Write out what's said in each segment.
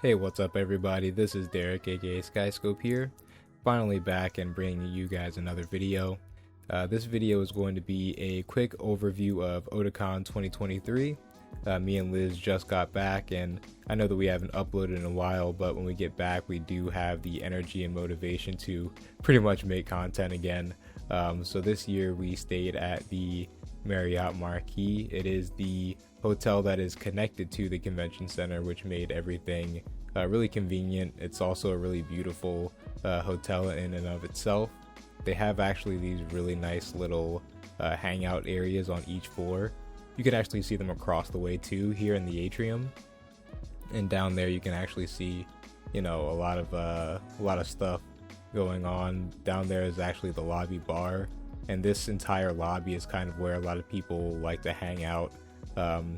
Hey, what's up everybody? This is Derek, aka SkyScope here. Finally back and bringing you guys another video. This video is going to be a quick overview of Otakon 2023. Me and Liz just got back, and I know that we haven't uploaded in a while, but when we get back we do have the energy and motivation to pretty much make content again. So this year we stayed at the Marriott Marquis. It is the hotel that is connected to the convention center, which made everything really convenient. It's also a really beautiful hotel in and of itself. They have actually these really nice little hangout areas on each floor. You can actually see them across the way too, here in the atrium, and down there you can actually see, you know, a lot of stuff going on. Down there is actually the lobby bar, and this entire lobby is kind of where a lot of people like to hang out.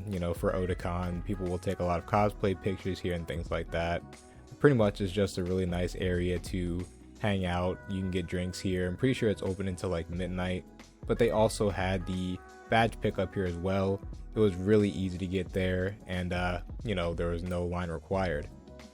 You know, for Otakon, people will take a lot of cosplay pictures here and things like that. Pretty much it's just a really nice area to hang out. You can get drinks here. I'm pretty sure it's open until like midnight, but they also had the badge pickup here as well. It was really easy to get there, and you know, there was no line required.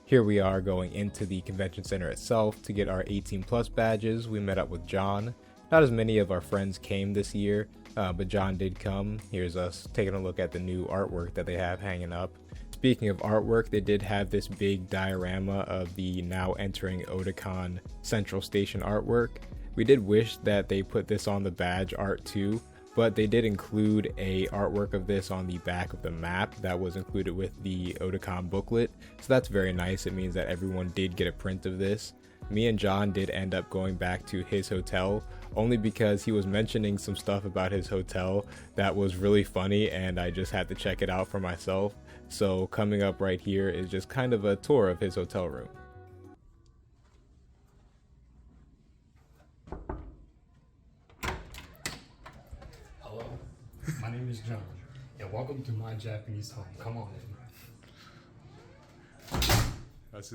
Here we are going into the convention center itself to get our 18+ badges. We met up with John. Not as many of our friends came this year, but John did come. Here's us taking a look at the new artwork that they have hanging up. Speaking of artwork, they did have this big diorama of the now entering Otakon Central Station artwork. We did wish that they put this on the badge art too, but they did include a artwork of this on the back of the map that was included with the Otakon booklet. So that's very nice. It means that everyone did get a print of this. Me and John did end up going back to his hotel only because he was mentioning some stuff about his hotel that was really funny, and I just had to check it out for myself. So coming up right here is just kind of a tour of his hotel room. Hello, my name is John, and welcome to my Japanese home. Come on in. Let's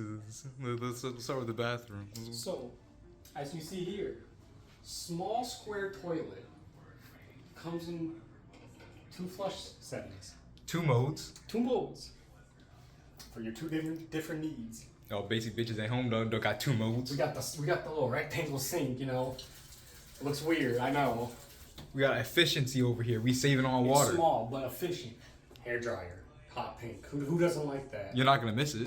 start with the bathroom. So, as you see here, small square toilet comes in 2 flush settings, Two modes. 2 modes for your 2 different needs. Oh, basic bitches at home don't got 2 modes. We got the little rectangle sink. You know, it looks weird. I know. We got efficiency over here. We saving on It's water. small but efficient. Hair dryer, hot pink. Who doesn't like that? You're not gonna miss it.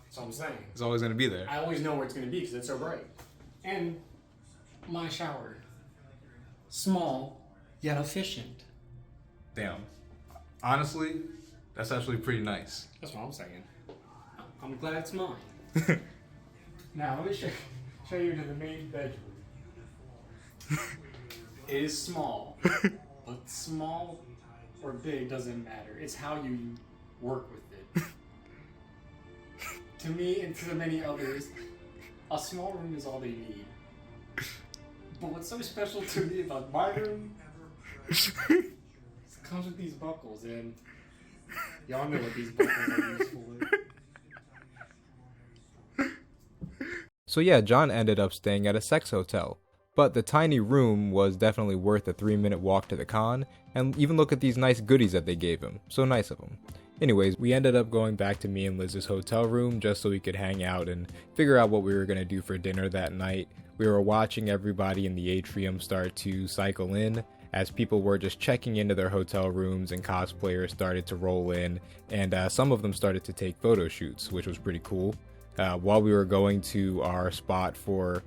That's what I'm saying. It's always gonna be there. I always know where it's going to be because it's so bright. And my shower. Small, yet efficient. Damn. Honestly, that's actually pretty nice. That's what I'm saying. I'm glad it's mine. Now, let me show you to the main bedroom. It is small, but small or big doesn't matter. It's how you work with it. To me and to the many others, a small room is all they need. But what's so special to me about my room it comes with these buckles, and y'all know what these buckles are used for. So yeah, John ended up staying at a sex hotel, but the tiny room was definitely worth a 3-minute walk to the con, and even look at these nice goodies that they gave him. So nice of them. Anyways, we ended up going back to me and Liz's hotel room just so we could hang out and figure out what we were going to do for dinner that night. We were watching everybody in the atrium start to cycle in as people were just checking into their hotel rooms, and cosplayers started to roll in, and some of them started to take photo shoots, which was pretty cool. While we were going to our spot for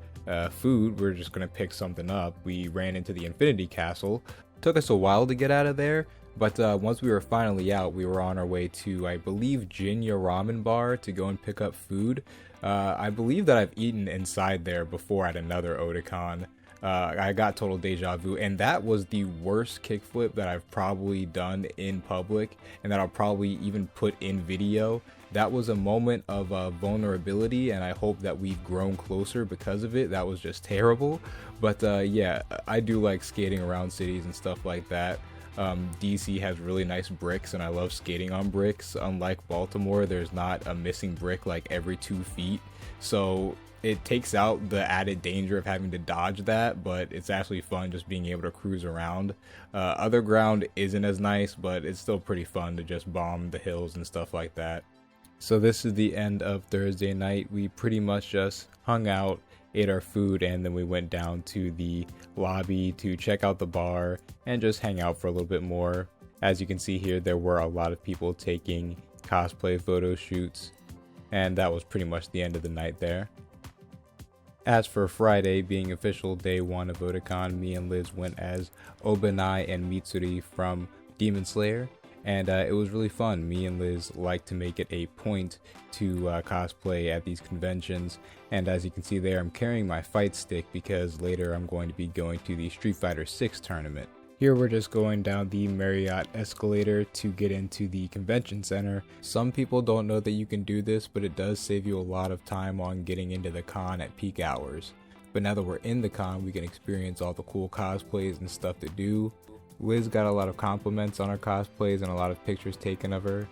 food, we were just going to pick something up. We ran into the Infinity Castle. Took us a while to get out of there, but once we were finally out, we were on our way to, I believe, Jinya Ramen Bar to go and pick up food. I believe that I've eaten inside there before at another Otakon. I got total deja vu, and that was the worst kickflip that I've probably done in public, and that I'll probably even put in video. That was a moment of vulnerability, and I hope that we've grown closer because of it. That was just terrible. But yeah, I do like skating around cities and stuff like that. DC has really nice bricks, and I love skating on bricks. Unlike Baltimore, there's not a missing brick like every 2 feet. So it takes out the added danger of having to dodge that, but it's actually fun just being able to cruise around. Other ground isn't as nice, but it's still pretty fun to just bomb the hills and stuff like that. So this is the end of Thursday night. We pretty much just hung out, ate our food, and then we went down to the lobby to check out the bar and just hang out for a little bit more. As you can see here, there were a lot of people taking cosplay photo shoots, and that was pretty much the end of the night there. As for Friday, being official day 1 of Otakon, me and Liz went as Obanai and Mitsuri from Demon Slayer, and it was really fun. Me and Liz like to make it a point to cosplay at these conventions, and as you can see there, I'm carrying my fight stick because later I'm going to be going to the Street Fighter 6 tournament. Here we're just going down the Marriott escalator to get into the convention center. Some people don't know that you can do this, but it does save you a lot of time on getting into the con at peak hours. But now that we're in the con, we can experience all the cool cosplays and stuff to do. Liz got a lot of compliments on her cosplays and a lot of pictures taken of her.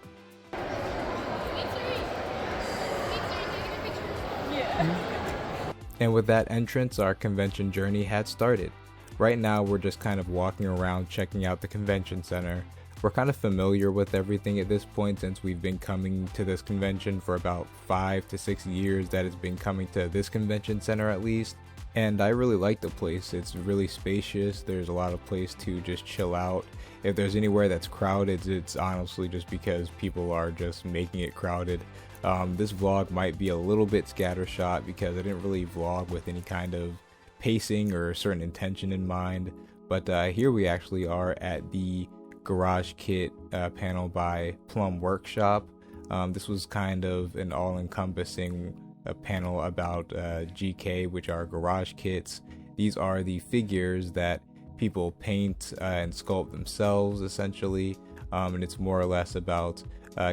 And with that entrance, our convention journey had started. Right now we're just kind of walking around checking out the convention center. We're kind of familiar with everything at this point since we've been coming to this convention for about 5 to 6 years that it's been coming to this convention center at least. And I really like the place. It's really spacious. There's a lot of place to just chill out. If there's anywhere that's crowded, it's honestly just because people are just making it crowded. This vlog might be a little bit scattershot because I didn't really vlog with any kind of pacing or a certain intention in mind. But here we actually are at the Garage Kit panel by Plum Workshop. This was kind of an all-encompassing a panel about GK, which are garage kits. These are the figures that people paint and sculpt themselves essentially, and it's more or less about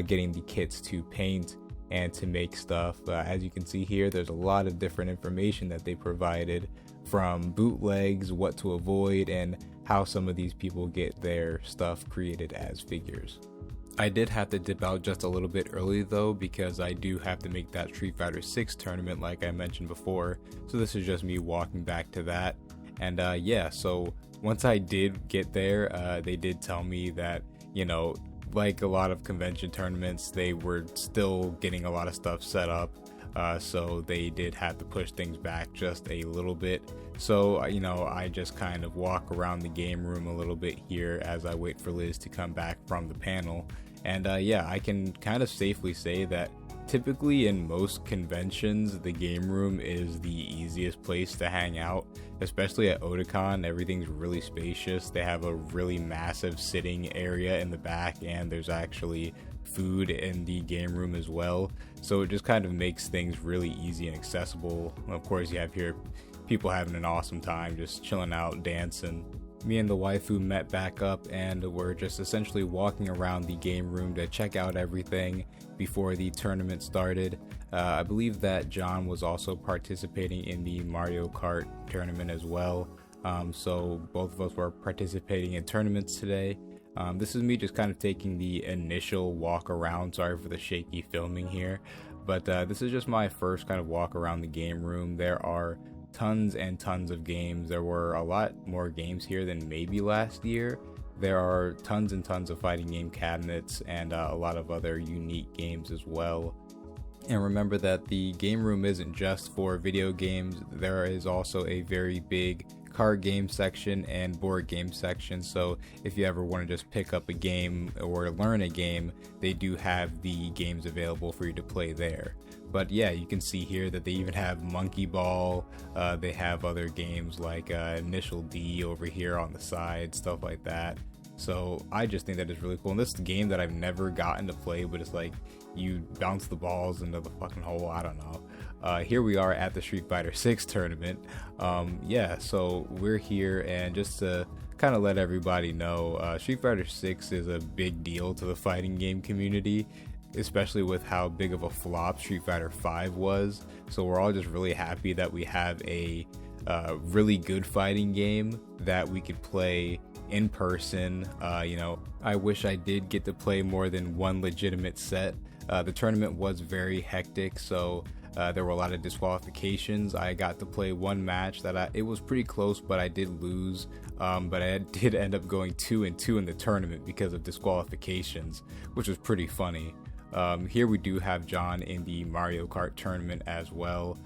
getting the kits to paint and to make stuff. As you can see here, there's a lot of different information that they provided, from bootlegs, what to avoid, and how some of these people get their stuff created as figures. I did have to dip out just a little bit early though, because I do have to make that Street Fighter 6 tournament like I mentioned before, so this is just me walking back to that. And yeah, so once I did get there, they did tell me that, you know, like a lot of convention tournaments, they were still getting a lot of stuff set up, so they did have to push things back just a little bit. So, you know, I just kind of walk around the game room a little bit here as I wait for Liz to come back from the panel. And yeah, I can kind of safely say that typically in most conventions, the game room is the easiest place to hang out, especially at Otakon. Everything's really spacious. They have a really massive sitting area in the back, and there's actually food in the game room as well. So it just kind of makes things really easy and accessible. And of course, you have here people having an awesome time, just chilling out, dancing. Me and the waifu met back up and we're just essentially walking around the game room to check out everything before the tournament started. I believe that John was also participating in the Mario Kart tournament as well. So both of us were participating in tournaments today. This is me just kind of taking the initial walk around. Sorry for the shaky filming here, but this is just my first kind of walk around the game room. There are tons and tons of games. There were a lot more games here than maybe last year. There are tons and tons of fighting game cabinets and a lot of other unique games as well. And remember that the game room isn't just for video games. There is also a very big card game section and board game section, so if you ever want to just pick up a game or learn a game, they do have the games available for you to play there. But yeah, you can see here that they even have Monkey Ball. They have other games like Initial D over here on the side, stuff like that. So I just think that is really cool. And this is a game that I've never gotten to play, but it's like you bounce the balls into the fucking hole. I don't know. Here we are at the Street Fighter 6 tournament. Yeah, so we're here, and just to kind of let everybody know, Street Fighter 6 is a big deal to the fighting game community, especially with how big of a flop Street Fighter 5 was. So we're all just really happy that we have a really good fighting game that we could play in person. You know, I wish I did get to play more than one legitimate set. The tournament was very hectic, so there were a lot of disqualifications. I got to play one match that it was pretty close, but I did lose. But I did end up going 2-2 in the tournament because of disqualifications, which was pretty funny. Here we do have John in the Mario Kart tournament as well.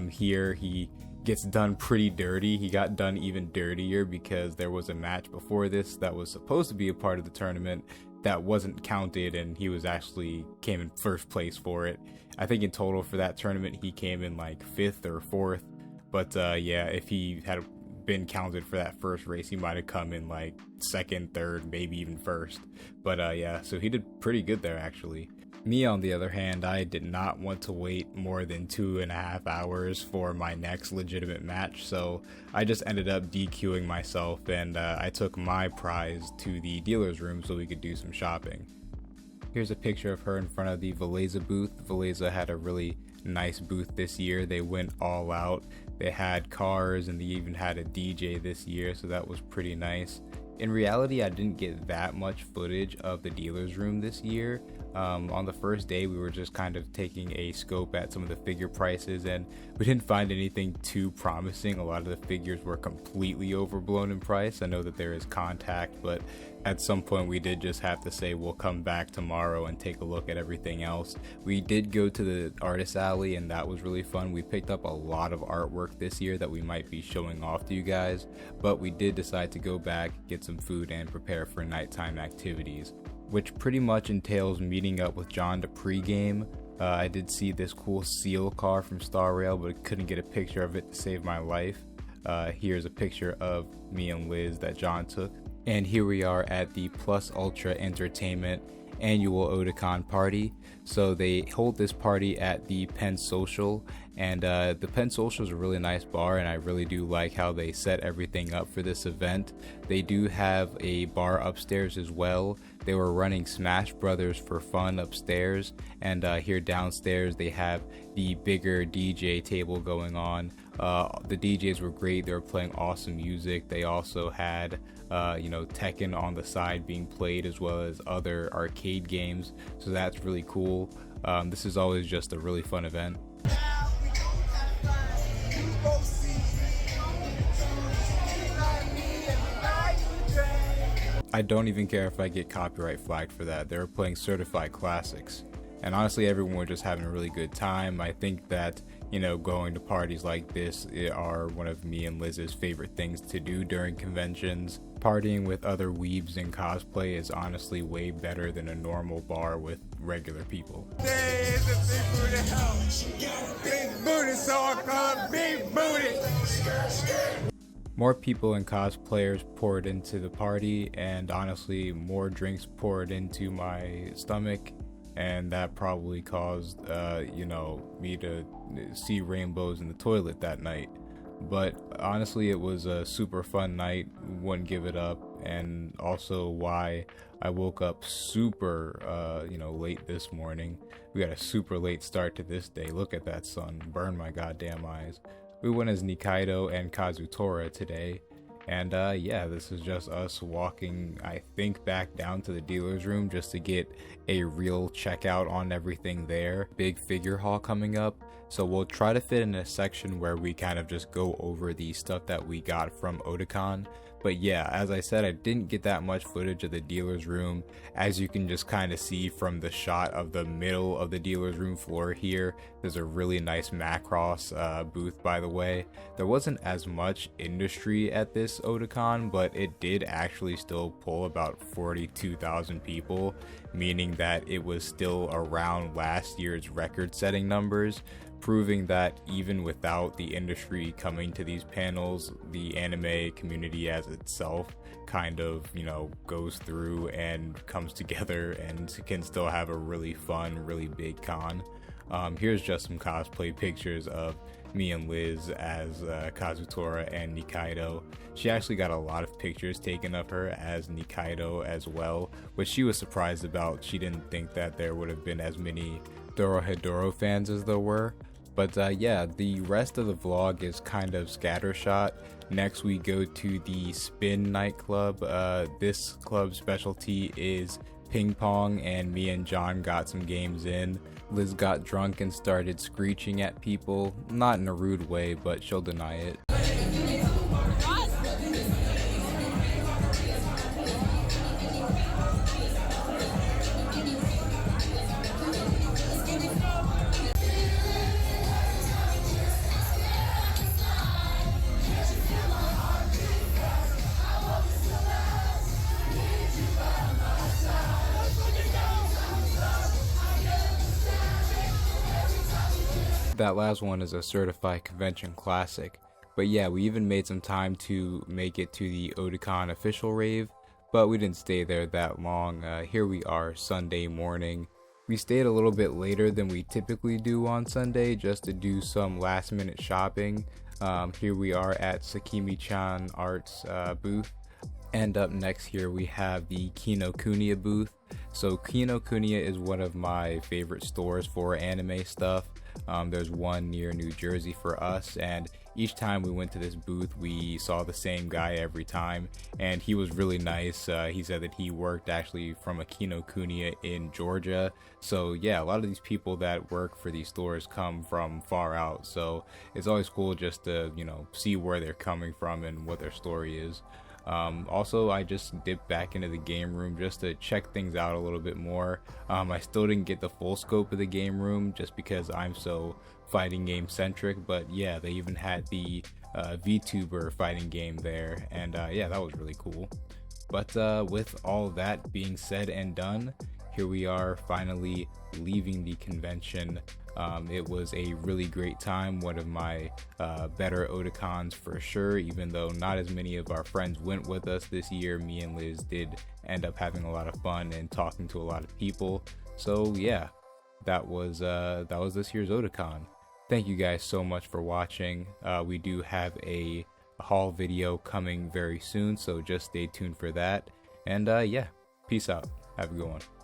Here he gets done pretty dirty. He got done even dirtier because there was a match before this that was supposed to be a part of the tournament that wasn't counted, and he was actually came in first place for it. I think in total for that tournament he came in like 5th or 4th, but yeah, if he had been counted for that first race, he might have come in like 2nd, 3rd, maybe even 1st. But yeah, so he did pretty good there actually. Me, on the other hand, I did not want to wait more than 2.5 hours for my next legitimate match, so I just ended up DQing myself, and I took my prize to the dealer's room so we could do some shopping. Here's a picture of her in front of the Veleza booth. Veleza had a really nice booth this year. They went all out. They had cars and they even had a DJ this year, so that was pretty nice. In reality, I didn't get that much footage of the dealer's room this year. On the first day, we were just kind of taking a scope at some of the figure prices, and we didn't find anything too promising. A lot of the figures were completely overblown in price. I know that there is contact, but at some point we did just have to say we'll come back tomorrow and take a look at everything else. We did go to the artist alley, and that was really fun. We picked up a lot of artwork this year that we might be showing off to you guys, but we did decide to go back, get some food, and prepare for nighttime activities, which pretty much entails meeting up with John to pregame. I did see this cool seal car from Star Rail, but I couldn't get a picture of it to save my life. Here's a picture of me and Liz that John took. And here we are at the Plus Ultra Entertainment annual Otakon party. So they hold this party at the Penn Social, and the Penn Social is a really nice bar, and I really do like how they set everything up for this event. They do have a bar upstairs as well. They were running Smash Brothers for fun upstairs, and here downstairs they have the bigger DJ table going on. The DJs were great. They were playing awesome music. They also had Tekken on the side being played, as well as other arcade games, so that's really cool. This is always just a really fun event. I don't even care if I get copyright flagged for that. They were playing certified classics, and honestly everyone was just having a really good time. I think that going to parties like this are one of me and Liz's favorite things to do during conventions. Partying with other weebs in cosplay is honestly way better than a normal bar with regular people. Big booty, so I call it big booty. More people and cosplayers poured into the party, and honestly more drinks poured into my stomach, and that probably caused me to see rainbows in the toilet that night. But honestly, it was a super fun night. Wouldn't give it up, and also why I woke up super late this morning. We got a super late start to this day. Look at that sun burn my goddamn eyes. We went as Nikaido and Kazutora today, and yeah, this is just us walking, I think, back down to the dealer's room just to get a real checkout on everything there. Big figure haul coming up, so we'll try to fit in a section where we kind of just go over the stuff that we got from Otakon. But yeah, as I said, I didn't get that much footage of the dealer's room. As you can just kind of see from the shot of the middle of the dealer's room floor here, there's a really nice Macross booth, by the way. There wasn't as much industry at this Otakon, but it did actually still pull about 42,000 people, meaning that it was still around last year's record-setting numbers, proving that even without the industry coming to these panels, the anime community as itself kind of, goes through and comes together and can still have a really fun, really big con. Here's just some cosplay pictures of me and Liz as Kazutora and Nikaido. She actually got a lot of pictures taken of her as Nikaido as well, which she was surprised about. She didn't think that there would have been as many Dorohedoro fans as there were. But yeah, the rest of the vlog is kind of scattershot. Next we go to the Spin nightclub. This club's specialty is ping pong, and me and John got some games in. Liz got drunk and started screeching at people, not in a rude way, but she'll deny it. That last one is a certified convention classic. But yeah, we even made some time to make it to the Otakon official rave, but we didn't stay there that long. Here we are Sunday morning. We stayed a little bit later than we typically do on Sunday just to do some last minute shopping. Here we are at Sakimi-chan Art's booth. And up next here we have the Kinokuniya booth. So Kinokuniya is one of my favorite stores for anime stuff. There's one near New Jersey for us, and each time we went to this booth we saw the same guy every time, and he was really nice. He said that he worked actually from a Kinokuniya in Georgia. So yeah, a lot of these people that work for these stores come from far out, so it's always cool just to, you know, see where they're coming from and what their story is. Also, I just dipped back into the game room just to check things out a little bit more. I still didn't get the full scope of the game room just because I'm so fighting game centric, but yeah, they even had the VTuber fighting game there, and yeah, that was really cool. But with all that being said and done, here we are finally leaving the convention. It was a really great time, one of my better Otakons for sure, even though not as many of our friends went with us this year. Me and Liz did end up having a lot of fun and talking to a lot of people. So yeah, that was this year's Otakon. Thank you guys so much for watching. We do have a haul video coming very soon, so just stay tuned for that. And yeah, peace out. Have a good one.